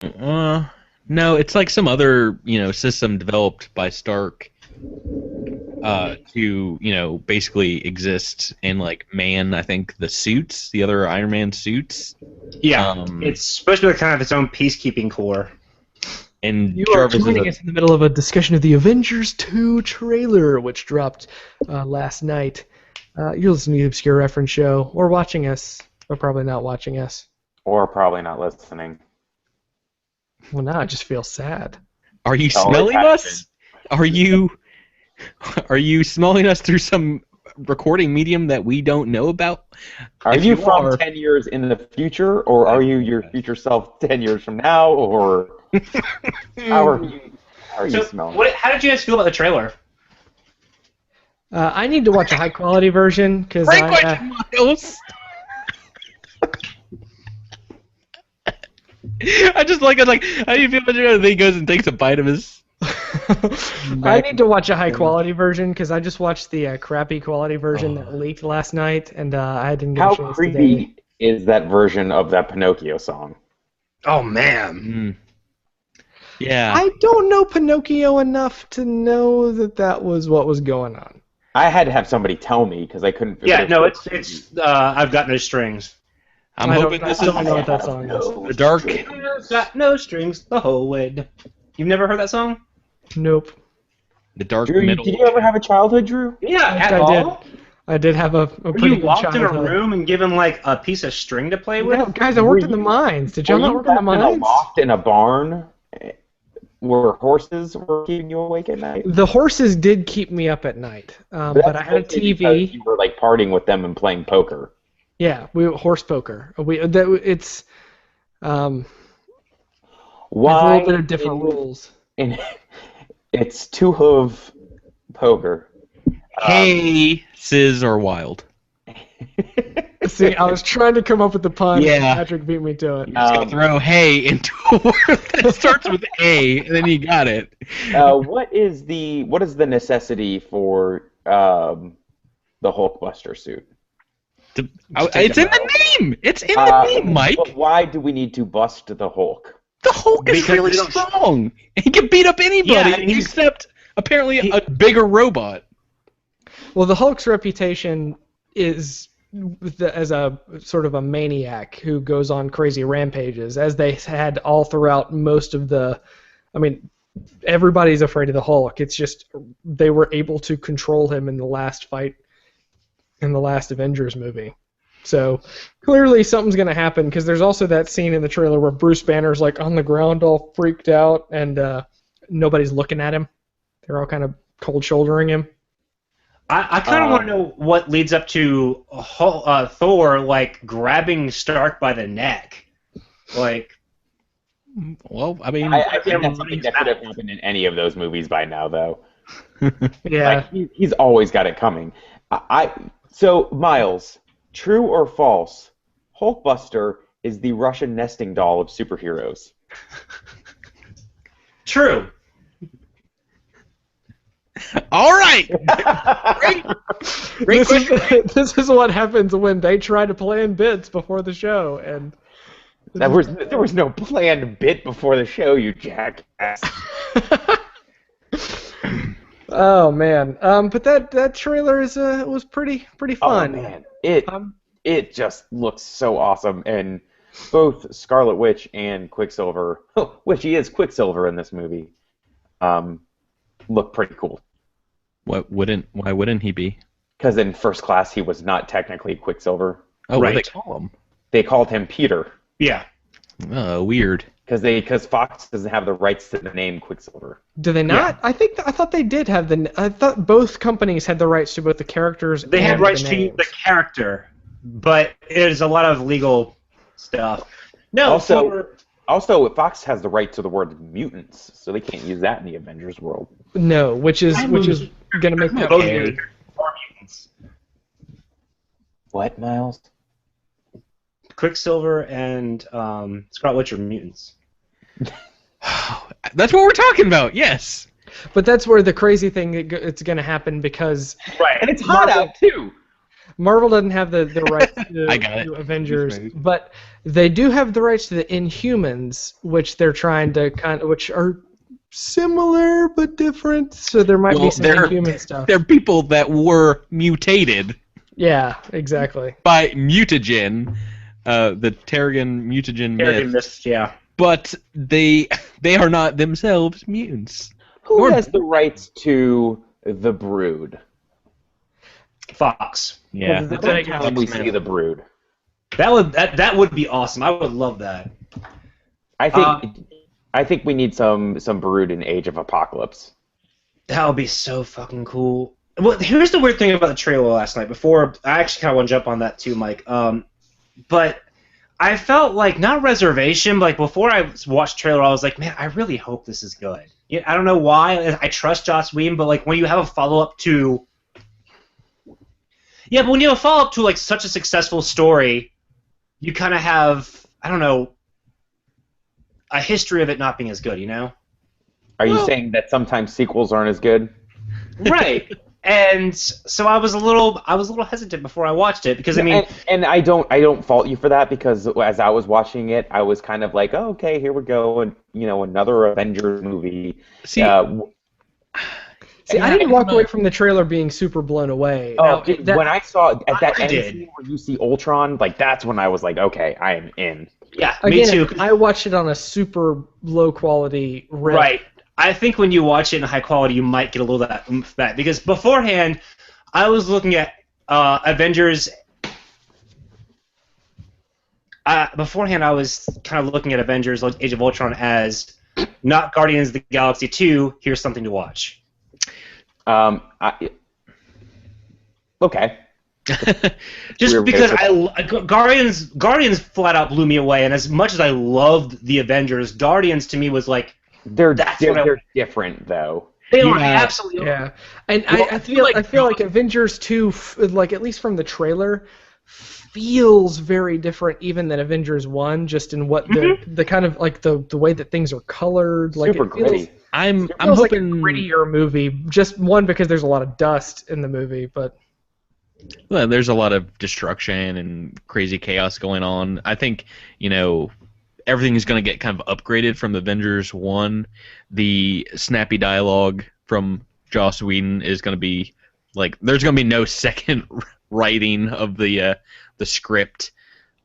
No, it's like some other system developed by Stark to basically exist and like man I think the suits, the other Iron Man suits. Yeah, Um, it's supposed to be kind of its own peacekeeping corps. and You are Jarvis is joining us in the middle of a discussion of the Avengers 2 trailer, which dropped last night. You're listening to the Obscure Reference Show, or watching us, or probably not watching us. Or probably not listening. Well, now I just feel sad. Are you Always smelling has us? Are you smelling us through some recording medium that we don't know about? Are If you you from are- 10 years in the future, or are you your future self 10 years from now, or how are you smelling? How did you guys feel about the trailer? I need to watch a high-quality version, because Great question, Miles. I just like it. Like, how do you feel about it? He goes and takes a bite of his. I need to watch a high-quality version, because I just watched the crappy quality version that leaked last night, and I didn't get How a chance creepy today. is that version of that Pinocchio song? Oh man, Yeah. I don't know Pinocchio enough to know that that was what was going on. I had to have somebody tell me because I couldn't. yeah, no, it's I've got no strings. I'm I hoping don't, this I is don't know what that song is. the dark. I've got no strings the whole way. You've never heard that song? Nope. The dark Drew, middle. did you ever have a childhood, Drew? Yeah, Yes, at I all. did. I did have a Were pretty you good locked in a childhood. room and given like a piece of string to play with? Yeah, guys, I worked in the mines. Did y'all Were not you work in the wrapped in a mines? loft in a barn where horses were keeping you awake at night? The horses did keep me up at night, but That's I had a mostly because TV. You were like partying with them and playing poker. Yeah, horse poker. It's a Why? little bit of different rules. It's two-hoof poker. Hey, Sis or Wild. See, I was trying to come up with the pun. Yeah. Patrick beat me to it. You just gotta throw hey into a word that starts with A, and then you got it. What is the necessity for the Hulkbuster suit? It's in the name. It's in the name, Mike. But why do we need to bust the Hulk? The Hulk is Because really they don't- strong. He can beat up anybody Yeah, and he's- except apparently a bigger robot. Well, the Hulk's reputation is as a sort of a maniac who goes on crazy rampages, as they had all throughout most of the. I mean, everybody's afraid of the Hulk. It's just they were able to control him in the last fight in the last Avengers movie. So clearly something's going to happen, because there's also that scene in the trailer where Bruce Banner's like on the ground all freaked out, and nobody's looking at him. They're all kind of cold shouldering him. I kind of want to know what leads up to Thor like grabbing Stark by the neck, like. Well, I mean, I think that's something that could have happened in any of those movies by now, though. Yeah. Like, he's always got it coming. So, Miles, true or false? Hulkbuster is the Russian nesting doll of superheroes. True. all right. Great question. This is what happens when they try to plan bits before the show, and There was no planned bit before the show, you jackass. oh man. But that trailer was pretty fun. Oh man, it just looks so awesome, and both Scarlet Witch and Quicksilver, which he is Quicksilver in this movie, look pretty cool. Why wouldn't he be? Because in First Class he was not technically Quicksilver. Oh, what do they Right. call him? They called him Peter Yeah. Weird. because Fox doesn't have the rights to the name Quicksilver. Do they not? I thought they did have I thought both companies had the rights to both the characters. They and had rights the to names. the character, but there's a lot of legal stuff. No, Also, Fox has the right to the word mutants, so they can't use that in the Avengers world. No, which is gonna make that both weird. are mutants. What, Miles? Quicksilver and Scarlet Witch are mutants. That's what we're talking about. Yes. But that's where the crazy thing it's gonna happen, because Right. And it's hot out too. Marvel doesn't have the rights I got it. to Avengers, Smooth. but they do have the rights to the Inhumans, which they're trying to which are similar but different. So there might Well, be some Inhuman stuff. they're people that were mutated Yeah, exactly. by mutagen, the Terrigen mutagen Terrigen myth, Mist, yeah. but they are not themselves mutants. Who has the rights to the Brood? Fox. Yeah. Well, Then it When we see the Brood, that would be awesome. I would love that. I think we need some Brood in Age of Apocalypse. That would be so fucking cool. Well, here's the weird thing about the trailer last night. Before I actually kind of want to jump on that too, Mike. But I felt like not reservation, but like before I watched the trailer, I was like, man, I really hope this is good. Yeah, I don't know why. I trust Joss Whedon, but like when you have a follow up to, yeah, but when you have a follow up to like such a successful story, you kind of have, I don't know, a history of it not being as good, you know? Are you saying that sometimes sequels aren't as good? Right. And so I was a little hesitant before I watched it because I mean, and I don't fault you for that, because as I was watching it, I was kind of like, oh, okay, here we go, and another Avengers movie. See, See, I didn't walk away from the trailer being super blown away. When I saw at that I end did. scene where you see Ultron, like that's when I was like, okay, I am in. yeah, Again, me too. I watched it on a super low quality rip. Right. I think when you watch it in high quality, you might get a little of that oomph back. Because beforehand, I was looking at Avengers. Beforehand, I was kind of looking at Avengers: Age of Ultron as not Guardians of the Galaxy 2. Here's something to watch. Okay. Just We're because basic. Guardians flat out blew me away, and as much as I loved the Avengers, Guardians to me was like They're That's what they're different though. they are Yeah. absolutely Yeah, and Well, I feel like Avengers 2, like at least from the trailer, feels very different even than Avengers 1, just in what the kind of like the way that things are colored. Like Super it feels, gritty. I'm feels like a hoping grittier movie. Just one because there's a lot of dust in the movie, but well, there's a lot of destruction and crazy chaos going on. I think everything is going to get kind of upgraded from Avengers 1. The snappy dialogue from Joss Whedon is going to be like there's going to be no second writing of the script.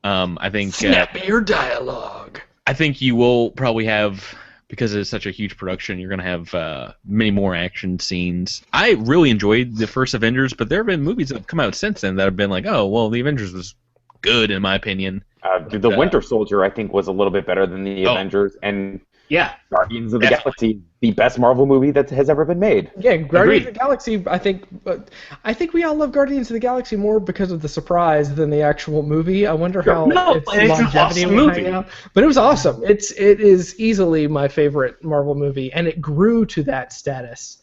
I think snappier dialogue. I think you will probably have, because it's such a huge production, you're going to have many more action scenes. I really enjoyed the first Avengers, but there have been movies that have come out since then that have been like, oh, well, the Avengers was good in my opinion. The Winter Soldier, I think, was a little bit better than the Avengers, and yeah. Guardians of the Galaxy, the best Marvel movie that has ever been made. Yeah, Guardians Agreed. of the Galaxy. I think we all love Guardians of the Galaxy more because of the surprise than the actual movie. I wonder how No, its it's an longevity awesome will movie. hang out. But it was awesome. It is easily my favorite Marvel movie, and it grew to that status.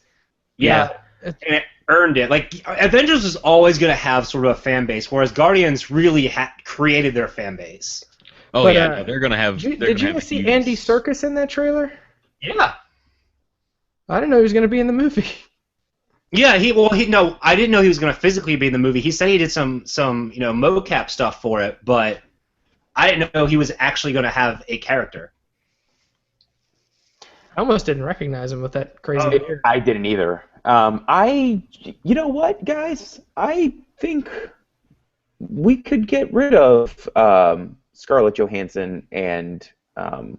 Yeah. And it earned it. Like Avengers is always going to have sort of a fan base, whereas Guardians really created their fan base. Oh But, yeah, no, they're going to have. Did you see Andy Serkis in that trailer? Yeah. I didn't know he was going to be in the movie. Yeah, no, I didn't know he was going to physically be in the movie. He said he did some mocap stuff for it, but I didn't know he was actually going to have a character. I almost didn't recognize him with that crazy beard. I didn't either. You know what, guys? I think we could get rid of Scarlett Johansson and You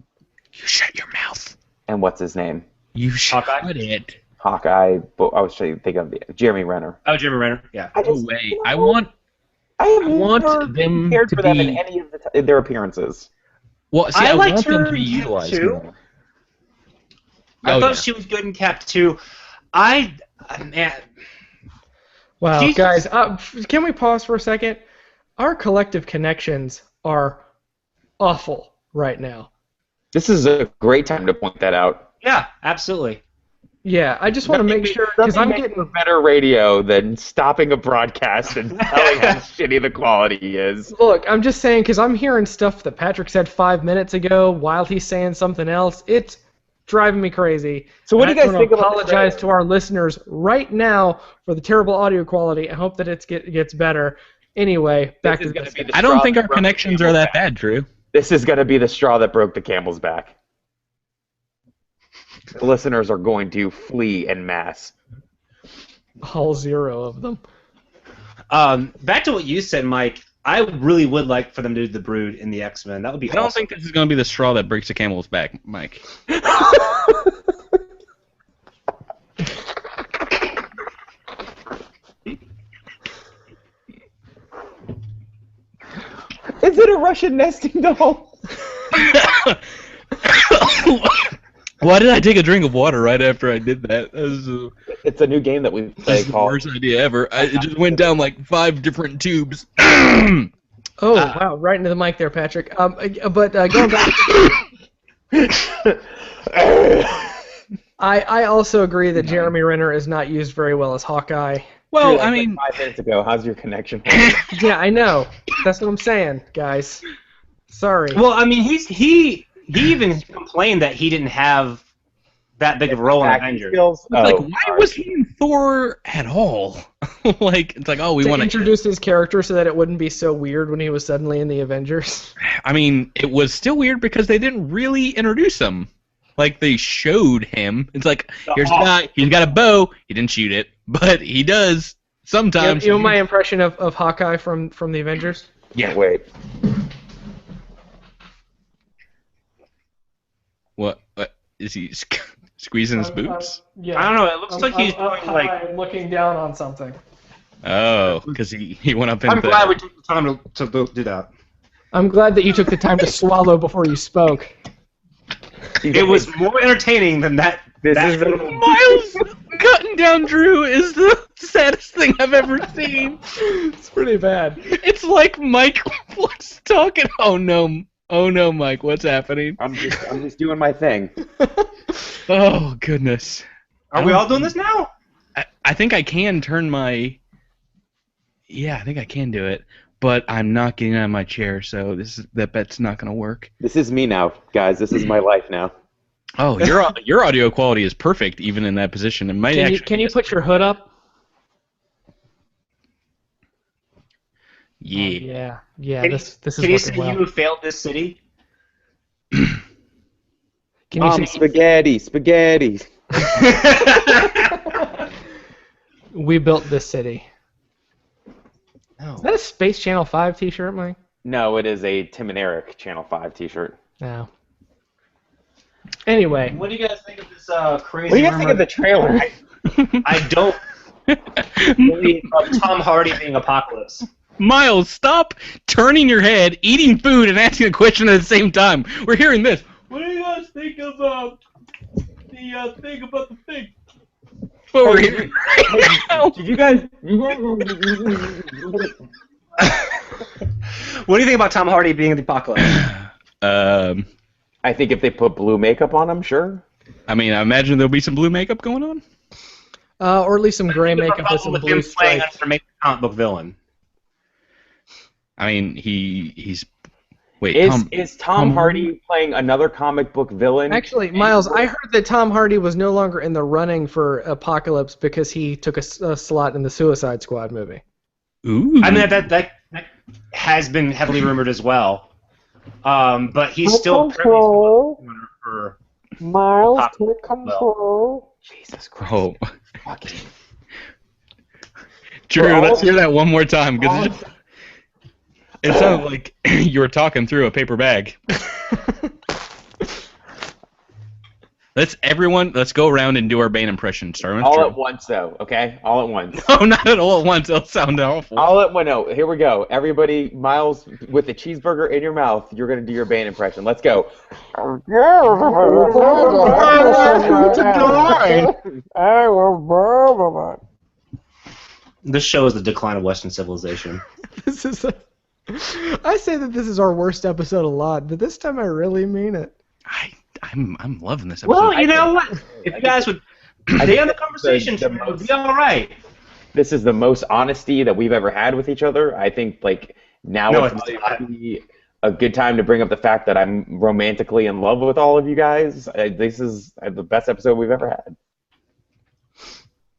shut your mouth. and what's his name? You shut Hawkeye? it. Hawkeye. But I was trying to think of Jeremy Renner. Oh, Jeremy Renner. Yeah. I No just, way. you I know, want I want never them cared to for them in be- any of their appearances. Well, see, I I liked want them her to be in Cap utilized 2. more. I Oh, thought yeah. she was good in Cap 2. Man, Wow, Jesus. guys, can we pause for a second? Our collective connections are awful right now. This is a great time to point that out. yeah, absolutely. Yeah, I just want to make sure because I'm Nothing getting. makes for better radio than stopping a broadcast and telling how shitty the quality is. Look, I'm just saying because I'm hearing stuff that Patrick said 5 minutes ago while he's saying something else. It's driving me crazy. So what do you guys think about the apologize trailer? to our listeners right now for the terrible audio quality. I hope that it gets better. Anyway, back This to is gonna this. be the I don't straw think that our broke the connections are camel's that back. bad, Drew. This is going to be the straw that broke the camel's back. The listeners are going to flee en masse. All 0 of them. Back to what you said, Mike. I really would like for them to do the Brood in the X-Men. That would be I don't awesome. think this is going to be the straw that breaks the camel's back, Mike. Is it a Russian nesting doll? Why did I take a drink of water right after I did that? That was, It's a new game that we play that's the called. worst idea ever. It just went down like 5 different tubes. Oh, wow, right into the mic there, Patrick. But going back, I also agree that Jeremy Renner is not used very well as Hawkeye. Well, Dude, I that's mean, like 5 minutes ago. How's your connection? Yeah, I know. That's what I'm saying, guys. Sorry. Well, I mean, he even complained that he didn't have that big of a role in Acting Avengers. skills? it's like, Oh, why sorry. was he in Thor at all? Like, it's like, oh, we to want to. introduce his character so that it wouldn't be so weird when he was suddenly in the Avengers. I mean, it was still weird because they didn't really introduce him. Like, they showed him. It's like, here's the guy. He's got a bow. He didn't shoot it, but he does sometimes. You know my impression of Hawkeye from the Avengers? Yeah. Wait. What is he squeezing his boots? Yeah. I don't know. It looks like he's doing like. looking down on something. Oh, because he went up in I'm glad we took the time to do that. I'm glad that you took the time to swallow before you spoke. It was more entertaining than that. This that is the- Miles cutting down Drew is the saddest thing I've ever seen. It's pretty bad. It's like Mike was talking. Oh no, Mike, what's happening? I'm just doing my thing. Oh goodness. Are we all doing this now? I think I can turn my. Yeah, I think I can do it, but I'm not getting out of my chair, so that bet's not gonna work. This is me now, guys. This is my life now. Oh, your audio quality is perfect even in that position. It might actually. Can you put your hood up? Yeah. Yeah. Can This is you say working well. you failed this city? Can you Mom, say spaghetti. we built this city? No. Is that a Space Channel 5 T-shirt, Mike? No, it is a Tim and Eric Channel 5 T-shirt. No. Anyway, What do you guys think of this crazy? What do you guys think of the trailer? I don't believe of Tom Hardy being Apocalypse. Miles, stop turning your head, eating food, and asking a question at the same time. We're hearing this. What do you guys think of the thing about the thing? What we're hearing right now. Did you guys? What do you think about Tom Hardy being the Apocalypse? I think if they put blue makeup on him, sure. I mean, I imagine there'll be some blue makeup going on. or at least some gray makeup with some with blue him playing stripes. under a comic book villain. I mean, he's. Wait, Is Tom Hardy playing another comic book villain? Actually, Miles, I heard that Tom Hardy was no longer in the running for Apocalypse because he took a slot in the Suicide Squad movie. Ooh. I mean that has been heavily rumored as well. But he's still privy for Miles, Apocalypse take control. Jesus Christ. Oh. Fucking. Drew, let's hear that one more time, because it sounded like you were talking through a paper bag. Let's go around and do our Bane impression. Starting with All Drew. at once, though. Okay, all at once. Oh, not at all at once. It'll sound awful. All at once. No, here we go. Everybody, Miles, with the cheeseburger in your mouth, you're gonna do your Bane impression. Let's go. This shows the decline of Western civilization. This is I say that this is our worst episode a lot, but this time I really mean it. I'm loving this episode. Well, you know what? If you guys would stay on the conversation, it would be all right. This is the most honesty that we've ever had with each other. I think, like, now No, would it's probably not. be a good time to bring up the fact that I'm romantically in love with all of you guys. This is the best episode we've ever had.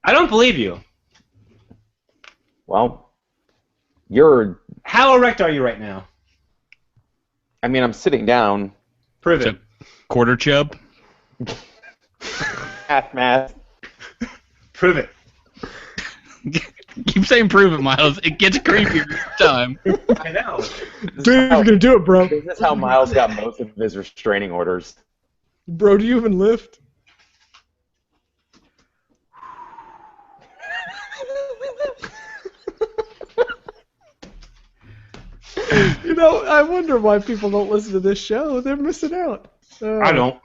I don't believe you. Well, How erect are you right now? I mean, I'm sitting down. Prove it. Quarter chub. Math. Prove it. Keep saying prove it, Miles. It gets creepier each time. I know. Dude, you're gonna do it, bro. This is how Miles got most of his restraining orders. Bro, do you even lift? You know, I wonder why people don't listen to this show. They're missing out. I don't.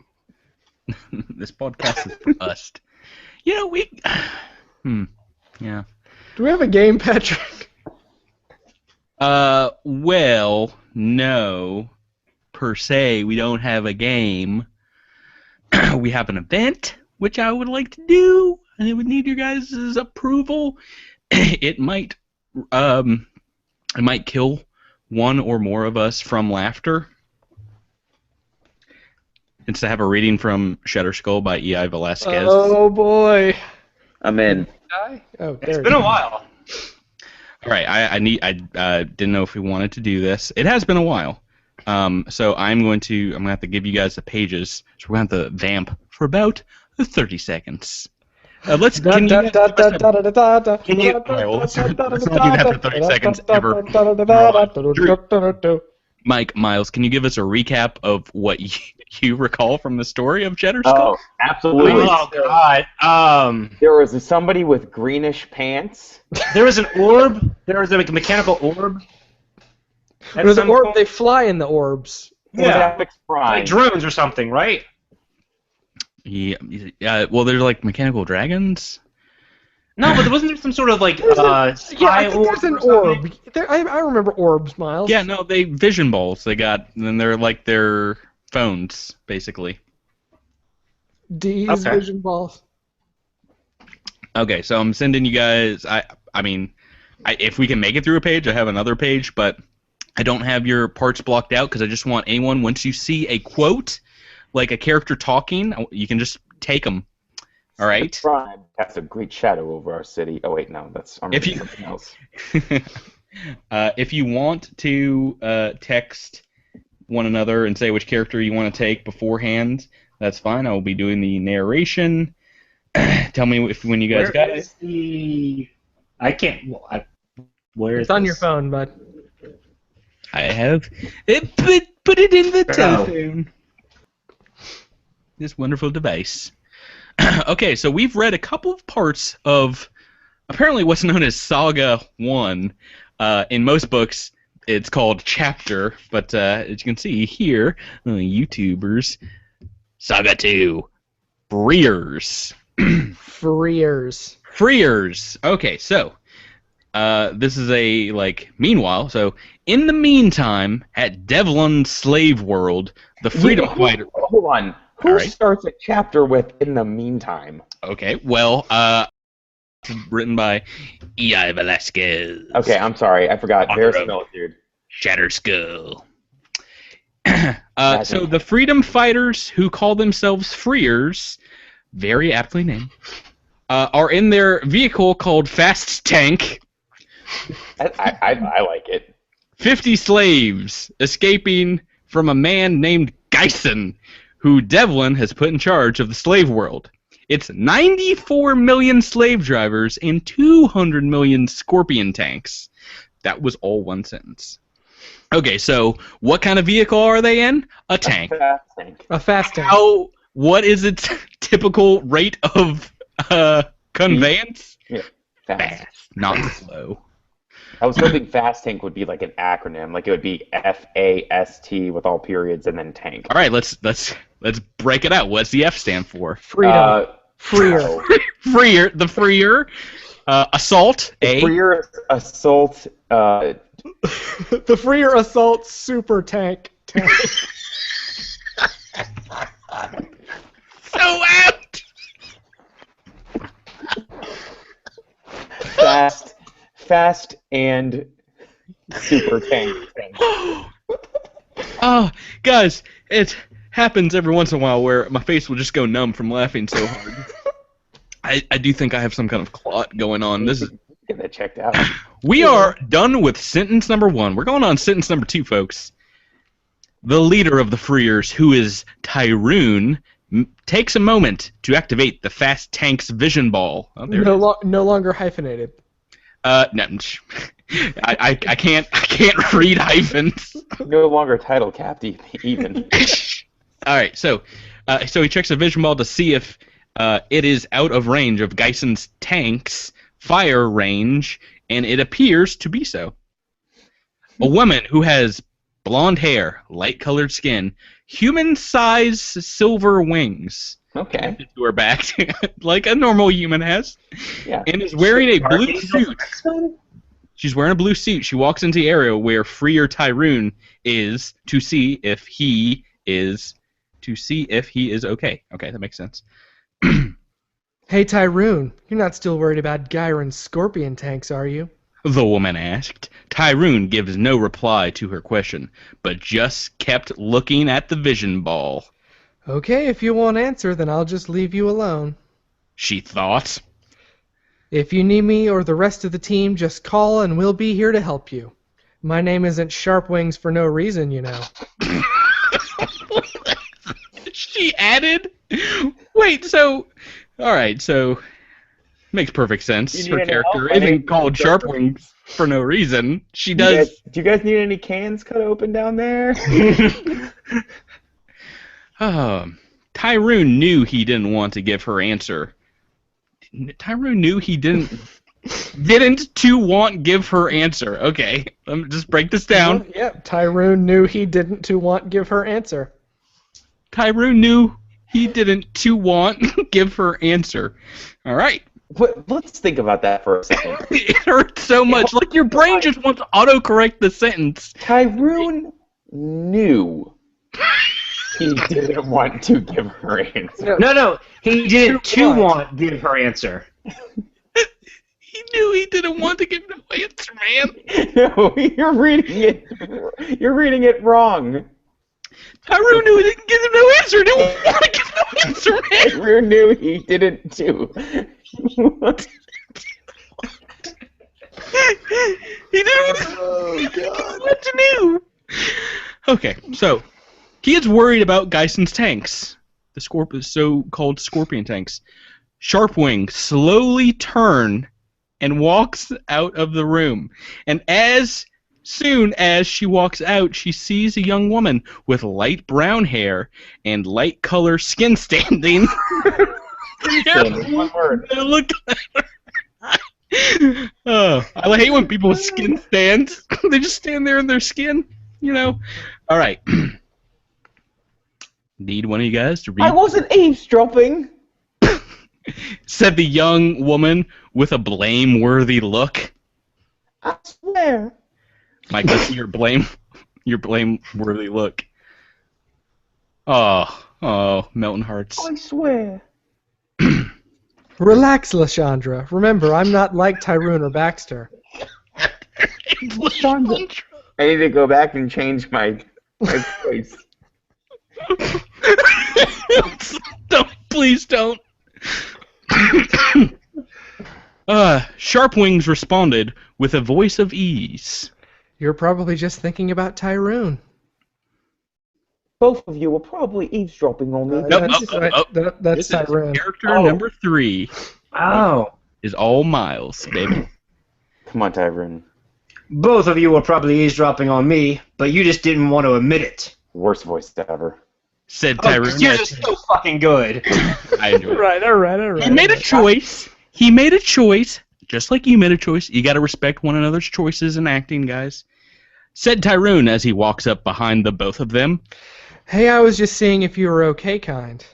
This podcast is bust. You know, we... Yeah. Do we have a game, Patrick? Well, no. Per se, we don't have a game. We have an event, which I would like to do, and it would need your guys' approval. It might kill one or more of us from laughter. It's to have a reading from Shutter Skull by E.I. Velasquez. Oh boy. I'm in. Oh, It's been a while. All right, I didn't know if we wanted to do this. It has been a while. So I'm going to have to give you guys the pages. So we're going to have to vamp for about 30 seconds. Let's can you? All right, well, let's not do that for 30 seconds ever. Mike, Miles, can you give us a recap of what you recall from the story of Shutter Skull? Oh, absolutely. Oh God. There was somebody with greenish pants. There was an orb. There was a mechanical orb. There's an orb. They fly in the orbs. Yeah. Epic Prime. Like drones or something, right? Yeah. Well, they're like mechanical dragons. No, but wasn't there some sort of like Yeah, spy I think there's an or something? orb. I remember orbs, Miles. Yeah, no, they vision balls. They got, and they're like their phones, basically. D's Okay. vision balls. Okay, so I'm sending you guys. If we can make it through a page, I have another page, but I don't have your parts blocked out because I just want anyone. Once you see a quote, like a character talking, you can just take them. All right. Prime casts a great shadow over our city. Oh wait, no, that's something else. If you want to text one another and say which character you want to take beforehand, that's fine. I will be doing the narration. Tell me when you guys got it. I can't. Where is It's on this? your phone, bud. I have it. Put it in the telephone. This wonderful device. Okay, so we've read a couple of parts of apparently what's known as Saga 1. In most books, it's called Chapter, but as you can see here, YouTubers, Saga 2, Freers. Freers. Freers. Okay, so this is meanwhile, so in the meantime, at Devlin Slave World, the Freedom Fighter... Hold on. Who All right. starts a chapter with "in the meantime"? Okay, well, written by E.I. Velasquez. Okay, I'm sorry, I forgot. Author of Verisimilitude. Shatter Skull. So the freedom fighters who call themselves Freers, very aptly named, are in their vehicle called Fast Tank. I like it. 50 slaves escaping from a man named Geisen, who Devlin has put in charge of the slave world. It's 94 million slave drivers and 200 million scorpion tanks. That was all one sentence. Okay, so what kind of vehicle are they in? A tank. Fast tank. A fast tank. What is its typical rate of conveyance? Yeah, fast. Fast, not slow. I was hoping fast tank would be like an acronym, like it would be FAST with all periods and then tank. All right, let's break it out. What's the F stand for? Freedom. Freer. Freer, the freer. Assault. A. Freer assault. The Freer assault super tank. So apt. Fast and super tank. Oh, guys, it happens every once in a while where my face will just go numb from laughing so hard. I do think I have some kind of clot going on. This is. Get that checked out. We are done with sentence number 1. We're going on sentence number 2, folks. The leader of the Freers, who is Tyroon, takes a moment to activate the Fast Tank's vision ball. Oh, there it is. No longer hyphenated. No, I can't read hyphens. No longer title capped even. All right, so he checks the vision ball to see if it is out of range of Gyson's tank's fire range, and it appears to be so. A woman who has blonde hair, light-colored skin, human-sized silver wings. Okay. To her back, like a normal human has. Yeah. And is wearing a blue suit. She's wearing a blue suit. She walks into the area where Freer Tyroon is to see if he is okay. Okay, that makes sense. Hey, Tyroon, you're not still worried about Gyron's scorpion tanks, are you? The woman asked. Tyroon gives no reply to her question, but just kept looking at the vision ball. Okay, if you won't answer, then I'll just leave you alone. She thought. If you need me or the rest of the team, just call and we'll be here to help you. My name isn't Sharpwings for no reason, you know. She added? Wait, so... Alright, so... Makes perfect sense. Her character isn't called Sharpwings for no reason. She does... Do you guys need any cans cut open down there? Tyroon knew he didn't want to give her answer. Tyroon knew he didn't to want give her answer. Okay, let me just break this down. Yep, Tyroon knew he didn't to want give her answer. Tyroon knew he didn't to want give her answer. All right. Let's think about that for a second. It hurts so much. Like your brain just wants to autocorrect the sentence. Tyroon knew he didn't want to give her answer. No, he didn't want give her answer. He knew he didn't want to give no answer, man. No, you're reading it wrong. Tyroon knew he didn't give him no answer. He didn't want to give no answer, man. Tyroon knew he didn't do. He didn't want to know. Okay, so he is worried about Gyson's tanks, the so-called scorpion tanks. Sharpwing slowly turns and walks out of the room. And as soon as she walks out, she sees a young woman with light brown hair and light color skin standing. One word. Look at her. I hate when people with skin stands. They just stand there in their skin, you know. All right. Need one of you guys to read? I wasn't eavesdropping. Said the young woman with a blameworthy look. I swear. Mike, let's see your blameworthy look. Oh, melting hearts. I swear. Relax, Lashandra. Remember, I'm not like Tyroon or Baxter. I need to go back and change my voice. Please don't. Sharpwings responded with a voice of ease. You're probably just thinking about Tyroon. Both of you were probably eavesdropping on me. That's Tyroon. Character number 3. Oh. Is all Miles, baby. Come on, Tyroon. Both of you were probably eavesdropping on me, but you just didn't want to admit it. Worst voice ever. Said Tyroon. You're just so fucking good. I enjoy it. All right. He made a choice. He made a choice, just like you made a choice. You got to respect one another's choices in acting, guys. Said Tyroon as he walks up behind the both of them. Hey, I was just seeing if you were okay, kind.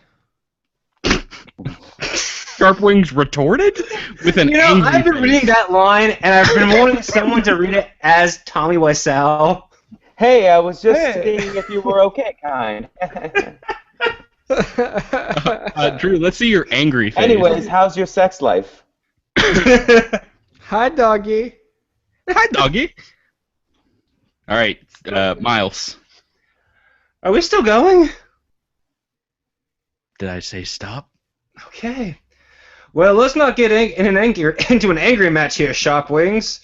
Sharpwings retorted with an angry I've been face. reading that line, and I've been wanting someone to read it as Tommy Wiseau. Hey, I was just seeing if you were okay, kind. Drew, let's see your angry face. Anyways, how's your sex life? Hi, doggy. Hi, doggy. All right, Miles. Are we still going? Did I say stop? Okay. Well, let's not get into an angry match here, Shopwings.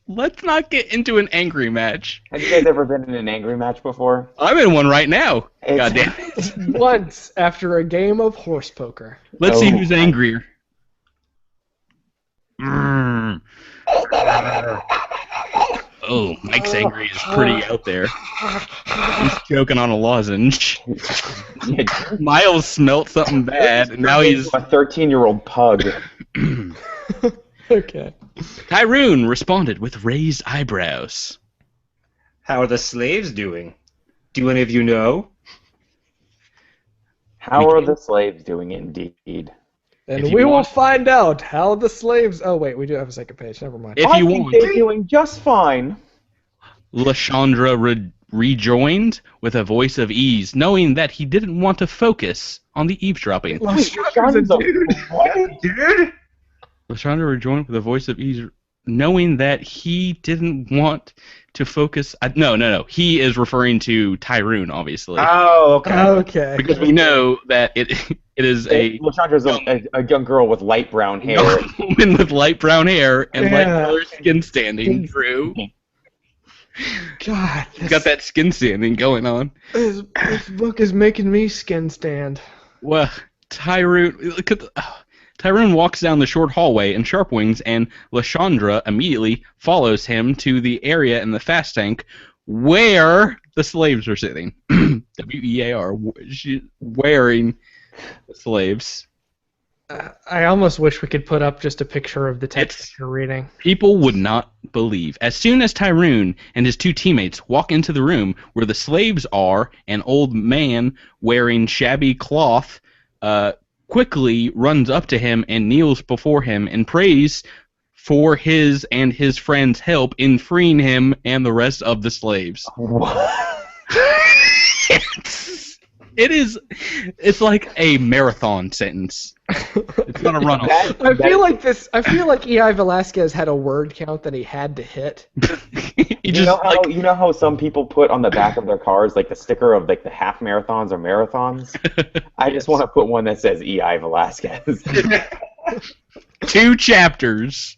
Let's not get into an angry match. Have you guys ever been in an angry match before? I'm in one right now. It's- God damn it. Once after a game of horse poker. Let's see Oh. who's angrier. Mm. Oh, Mike's angry is pretty out there. He's choking on a lozenge. Miles smelt something bad, and now he's... a 13-year-old pug. Okay. Tyroon responded with raised eyebrows. How are the slaves doing? Do any of you know? How are the slaves doing, indeed? And If you we will want- find out how the slaves... Oh, wait, we do have a second page. Never mind. If I you think want, they're doing just fine. Lashandra rejoined with a voice of ease, knowing that he didn't want to focus on the eavesdropping. Lashandra's a dude. What? Dude? Lashandra rejoined with a voice of ease, knowing that he didn't want to focus... No. He is referring to Tyroon, obviously. Oh, okay. Okay. Because we know that it is a Lashandra's a young girl with light brown hair. young woman with light brown hair and light Yeah. colored skin standing. True. God, He's got that skin standing going on. this book is making me skin stand. Well, Tyroon walks down the short hallway in Sharpwings, and Lashandra immediately follows him to the area in the fast tank where the slaves are sitting. W-E-A-R. Wearing the slaves. I almost wish we could put up just a picture of the text It's- that you're reading. People would not believe. As soon as Tyroon and his two teammates walk into the room where the slaves are, an old man wearing shabby cloth quickly runs up to him and kneels before him and prays for his and his friends' help in freeing him and the rest of the slaves. It's like a marathon sentence. It's not a runoff. I feel like E.I. Velasquez had a word count that he had to hit. He You just know, like you know how some people put on the back of their cars like the sticker of like the half marathons or marathons? I just want to put one that says E.I. Velasquez. 2 chapters.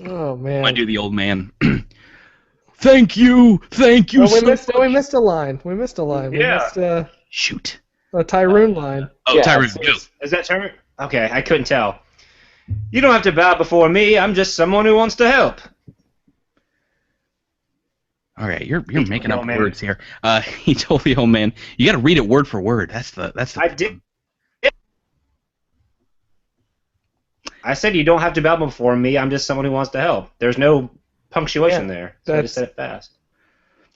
Oh man. I do the old man. Thank you Oh, so much. we missed a line. We missed a line. Yeah. We missed Shoot. a Tyroon line. Oh, Yeah, Tyroon, so go. Is that turn? Okay, I couldn't tell. You don't have to bow before me. I'm just someone who wants to help. All right, you're told making the up old man. words here. He told the old man, "You got to read it word for word." That's the. I did. I said you don't have to bow before me. I'm just someone who wants to help. There's no punctuation there, so I just said it fast.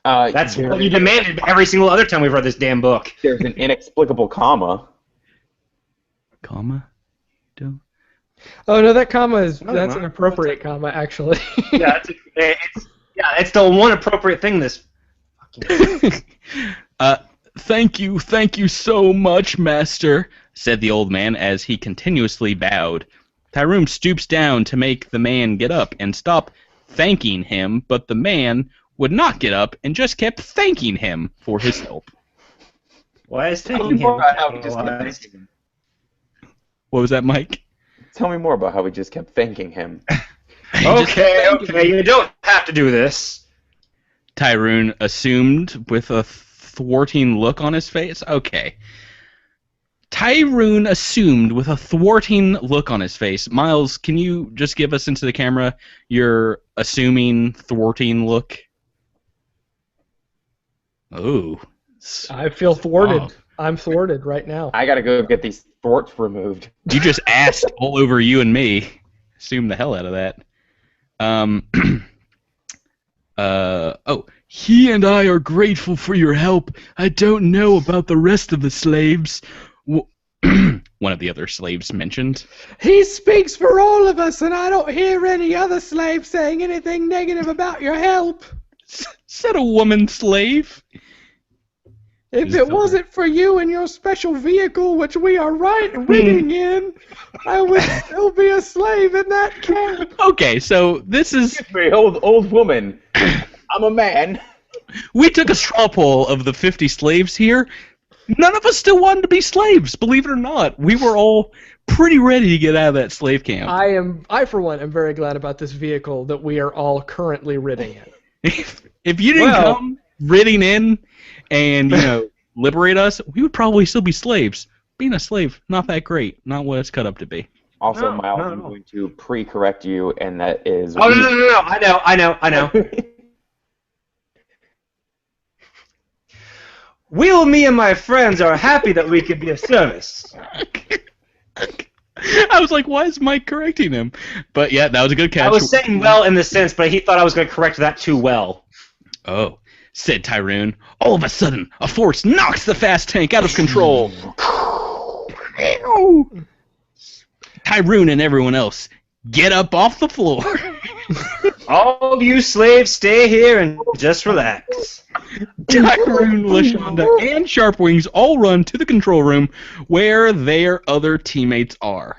That's what you demanded every single other time we've read this damn book. There's an inexplicable comma. Comma. Do. Oh no, that comma is No, that's no. an appropriate comma actually. Yeah, it's the one appropriate thing. This. Thank you so much, master," said the old man as he continuously bowed. Tyroon stoops down to make the man get up and stop thanking him, but the man would not get up and just kept thanking him for his help. Why is Tell taking me more him? about how we just kept thanking him. What was that, Mike? Tell me more about how we just kept thanking him. Okay, you don't have to do this. Tyroon assumed with a thwarting look on his face. Okay. Tyroon assumed with a thwarting look on his face. Miles, can you just give us into the camera your assuming thwarting look? Oh. I feel thwarted. Wow. I'm thwarted right now. I gotta go get these thwarts removed. You just asked all over you and me. Assume the hell out of that. He and I are grateful for your help. I don't know about the rest of the slaves. One of the other slaves mentioned. He speaks for all of us, and I don't hear any other slave saying anything negative about your help. Said a woman slave. If it wasn't for you and your special vehicle, which we are riding in, I would still be a slave in that camp. Okay, so this is Excuse me, old woman. I'm a man. we took a straw poll of the 50 slaves here. None of us still wanted to be slaves, believe it or not. We were all pretty ready to get out of that slave camp. I for one am very glad about this vehicle that we are all currently ridding in. If you didn't come ridding in and, liberate us, we would probably still be slaves. Being a slave, not that great. Not what it's cut up to be. Also, Miles, I'm going to pre-correct you, and that is... Oh, no. I know. Me and my friends are happy that we could be of service. I was like, why is Mike correcting him? But yeah, that was a good catch. I was saying well in the sense, but he thought I was going to correct that too well. Oh, said Tyrone. All of a sudden, a force knocks the fast tank out of control. Tyrone and everyone else, get up off the floor. All you slaves stay here and just relax. Tyrone, LaShonda, and Sharpwings all run to the control room where their other teammates are.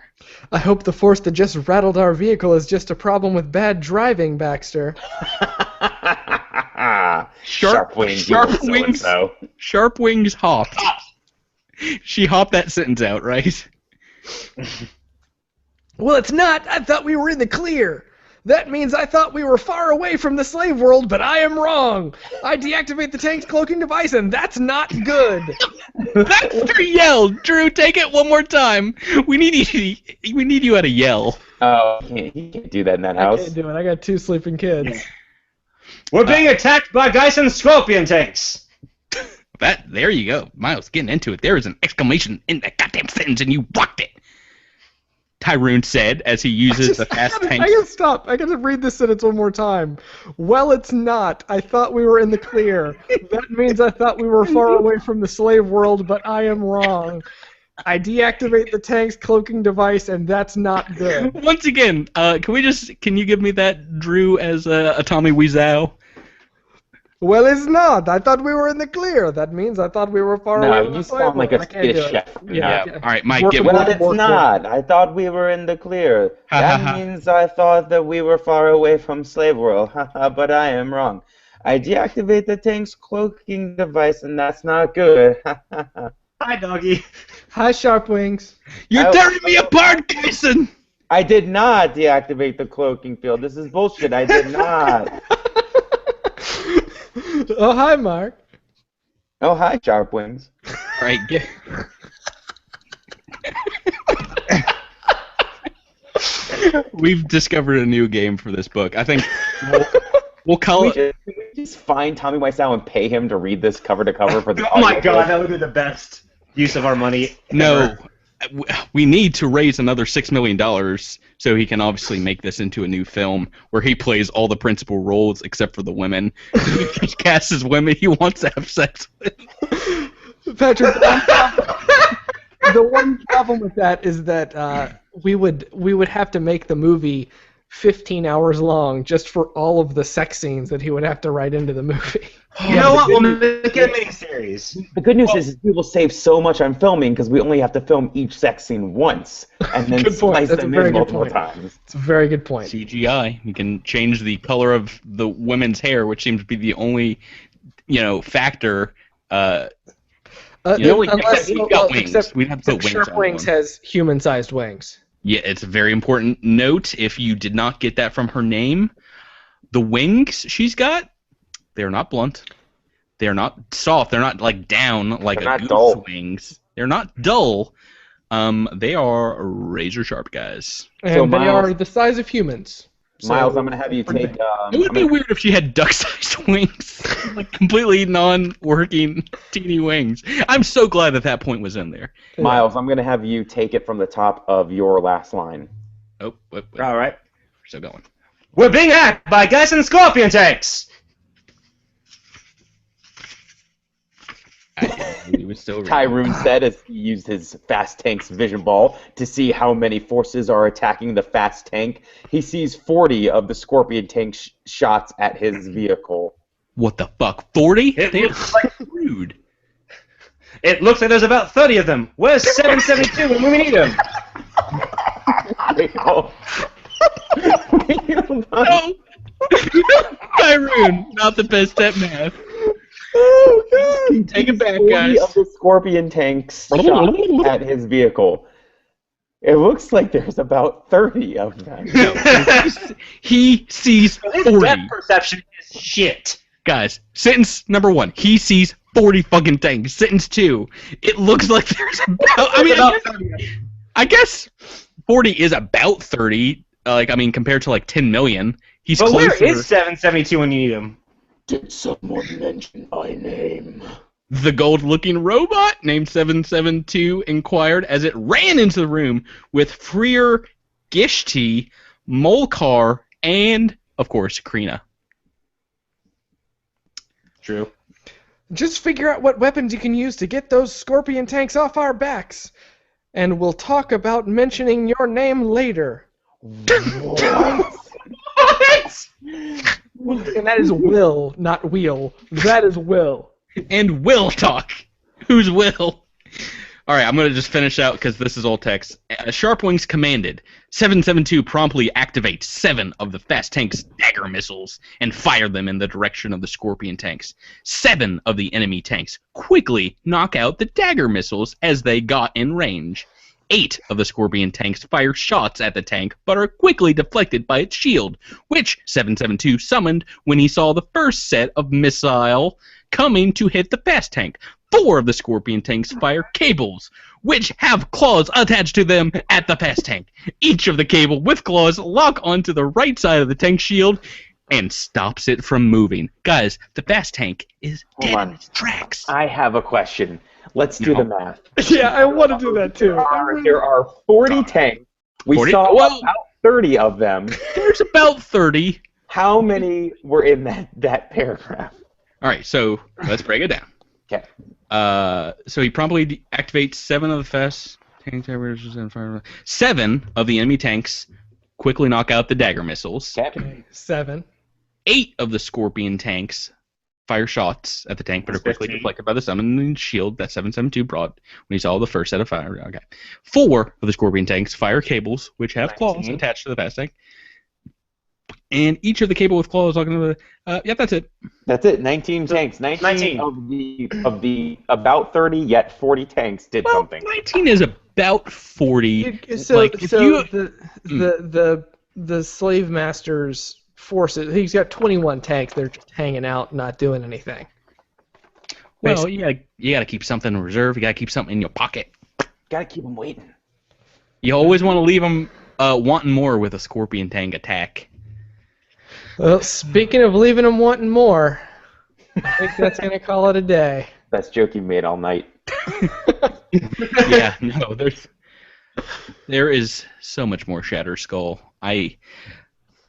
I hope the force that just rattled our vehicle is just a problem with bad driving, Baxter. Sharpwings hopped. She hopped that sentence out, right? Well, it's not. I thought we were in the clear. That means I thought we were far away from the slave world, but I am wrong. I deactivate the tank's cloaking device, and that's not good. Baxter yelled. Drew, take it one more time. We need you at a yell. Oh, he can't do that in that house. I can't do it. I got 2 sleeping kids. We're being attacked by Geisen Scorpion tanks. There you go. Miles, getting into it. There is an exclamation in that goddamn sentence, and you blocked it. Tyrone said as he uses the fast tank. I gotta stop. I gotta read this sentence one more time. Well, it's not. I thought we were in the clear. That means I thought we were far away from the slave world, but I am wrong. I deactivate the tank's cloaking device, and that's not good. Once again, can you give me that Drew as a Tommy Wiseau? Well, it's not. I thought we were in the clear. That means I thought we were far away from the slave world. No, you sound like a Swedish chef. Yeah. All right, Mike. Well, it's not. I thought we were in the clear. That means I thought that we were far away from slave world. But I am wrong. I deactivate the tank's cloaking device, and that's not good. Hi, doggy. Hi, Sharpwings. You're tearing me apart, Jason. I did not deactivate the cloaking field. This is bullshit. I did not. Oh, hi, Mark. Oh, hi, Sharpwings. All right, We've discovered a new game for this book. I think we'll call it. Can we just find Tommy Wiseau and pay him to read this cover to cover for the Oh my god, that would be the best use of our money. No. We need to raise another $6 million so he can obviously make this into a new film where he plays all the principal roles except for the women. He casts as women he wants to have sex with. Patrick, the one problem with that is that we would have to make the movie 15 hours long just for all of the sex scenes that he would have to write into the movie. You know what? We'll make it a miniseries. The good news is we will save so much on filming because we only have to film each sex scene once and then slice them in multiple times. It's a very good point. CGI. You can change the color of the women's hair, which seems to be the only, factor. Unless we've got wings. We'd have to put wings on Wings has human-sized wings. Yeah, it's a very important note. If you did not get that from her name, the wings she's got, they're not blunt. They're not soft. They're not like down like a goose wings. They're not dull. They are razor sharp, guys. And so they are the size of humans. Miles, I'm gonna have you take. It would be weird if she had duck-sized wings, like completely non-working teeny wings. I'm so glad that point was in there. Miles, I'm gonna have you take it from the top of your last line. Oh, wait. All right. We're still going. We're being hacked by Geisen Scorpion tanks. Tyrone said as he used his fast tank's vision ball to see how many forces are attacking the fast tank. He sees 40 of the Scorpion tank shots at his vehicle. What the fuck? 40? It looks like rude. It looks like there's about 30 of them. Where's 772 when we need them? No! Tyrone, not the best at math. Take it back, 40 guys. of the Scorpion tanks shot at his vehicle. It looks like there's about 30 of them. No, he sees His 40. depth perception is shit. Guys, sentence number 1, he sees 40 fucking tanks. Sentence 2, it looks like there's about, I guess 40 is about 30, compared to like 10 million. He's But closer. where is 772 when you need him? Did someone mention my name? The gold-looking robot named 772 inquired as it ran into the room with Freer, Gishti, Molkar, and, of course, Krina. True. Just figure out what weapons you can use to get those Scorpion tanks off our backs. And we'll talk about mentioning your name later. What? And that is Will, not Wheel. That is Will. And Will talk. Who's Will? All right, I'm going to just finish out because this is all text. Sharpwings commanded. 772 promptly activates 7 of the fast tank's dagger missiles and fire them in the direction of the Scorpion tanks. 7 of the enemy tanks quickly knock out the dagger missiles as they got in range. 8 of the Scorpion tanks fire shots at the tank, but are quickly deflected by its shield, which 772 summoned when he saw the first set of missile coming to hit the fast tank. 4 of the Scorpion tanks fire cables, which have claws attached to them at the fast tank. Each of the cable with claws lock onto the right side of the tank shield and stops it from moving. Guys, the fast tank is dead in its tracks. I have a question. Let's do the math. Yeah, I want to do that too. There are 40 tanks. We 40? saw Well- about 30 of them. There's about 30. How many were in that paragraph? All right, so let's break it down. Okay. So he promptly activates 7 of the fast tank towers and fire. 7 of the enemy tanks quickly knock out the dagger missiles. Okay. 7. 8 of the Scorpion tanks fire shots at the tank, but are quickly 15. deflected by the summoning shield that 772 brought when he saw the first set of fire. Okay. 4 of the Scorpion tanks fire cables, which have claws 19. attached to the fast tank. And each of the cable with claws talking to the. Yep, that's it. That's it. 19 tanks. 19 of the about 30 yet 40 tanks did Well, something. 19 is about 40. So, Like, if so you- the slave master's forces. He's got 21 tanks. They're just hanging out, not doing anything. Well, you gotta keep something in reserve. You gotta keep something in your pocket. Gotta keep them waiting. You always want to leave them wanting more with a Scorpion tank attack. Well, speaking of leaving them wanting more, I think that's gonna call it a day. Best joke you've made all night. Yeah, no, there is so much more Shatter Skull.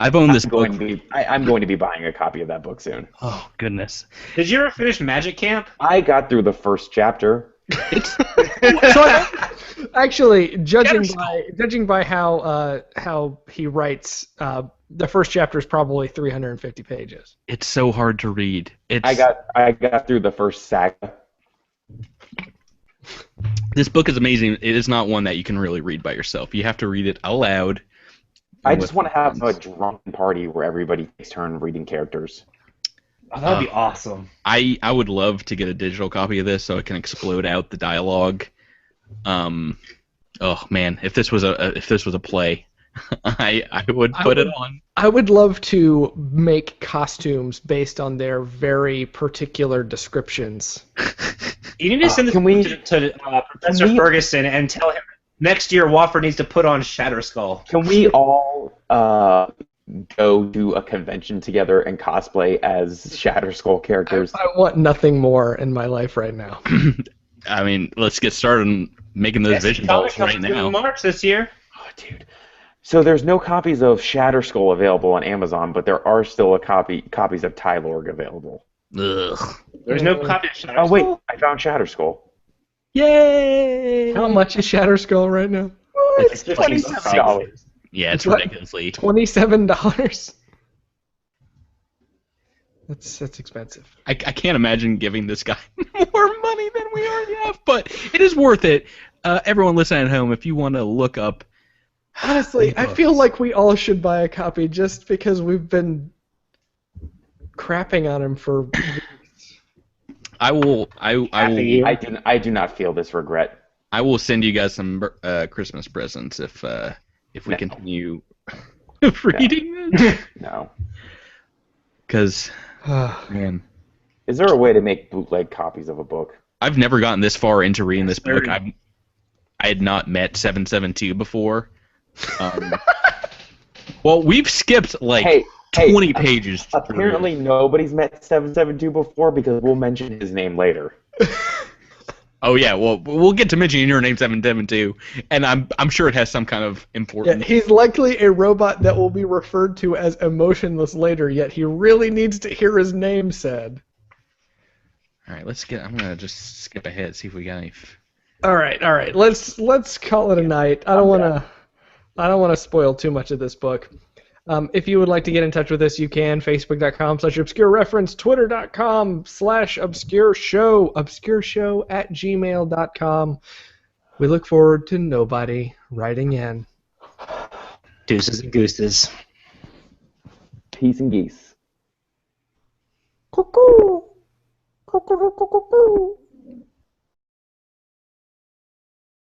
I've owned this book. I'm going to be buying a copy of that book soon. Oh goodness. Did you ever finish Magic Camp? I got through the first chapter. Actually, judging by how he writes, the first chapter is probably 350 pages. It's so hard to read. I got through the first saga. This book is amazing. It is not one that you can really read by yourself. You have to read it aloud. I just want to have a drunken party where everybody takes turn reading characters. Oh, that would be awesome. I would love to get a digital copy of this so it can explode out the dialogue. Oh man, if this was a play, I would put it on. I would love to make costumes based on their very particular descriptions. You need to send this to Professor Ferguson and tell him next year Wofford needs to put on Shatter Skull. Can we all go to a convention together and cosplay as Shatter Skull characters? I want nothing more in my life right now. I mean, let's get started on making those vision balls right now. In March this year. Oh, dude. So there's no copies of Shatter Skull available on Amazon, but there are still copies of Tylorg available. Ugh. There's no copy of Shatter Skull. Oh wait, I found Shatter Skull. Yay! How much is Shatter Skull right now? It's $27. Yeah, it's What? ridiculously. $27. That's expensive. I can't imagine giving this guy more money than we already have, but it is worth it. Everyone listening at home, if you want to look up. Honestly, I feel like we all should buy a copy just because we've been crapping on him for weeks. I will. Half a year. I do not feel this regret. I will send you guys some Christmas presents if we No. continue reading this. No. Because man, Is there a way to make bootleg copies of a book? I've never gotten this far into reading this book. Very- I had not met 772 before. Well, we've skipped like Hey, 20 pages. through. Apparently nobody's met 772 before because we'll mention his name later. Oh yeah, well we'll get to mentioning your name 772, and I'm sure it has some kind of Yeah, importance. he's likely a robot that will be referred to as emotionless later, yet he really needs to hear his name said. All right, I'm gonna just skip ahead, see if we got any. All right. Let's call it a night. I don't want to spoil too much of this book. If you would like to get in touch with us, you can. Facebook.com/obscurereference, Twitter.com/obscureshow, obscureshow@gmail.com. We look forward to nobody writing in. Deuces and gooses. Peace and geese. Cuckoo. Cuckoo.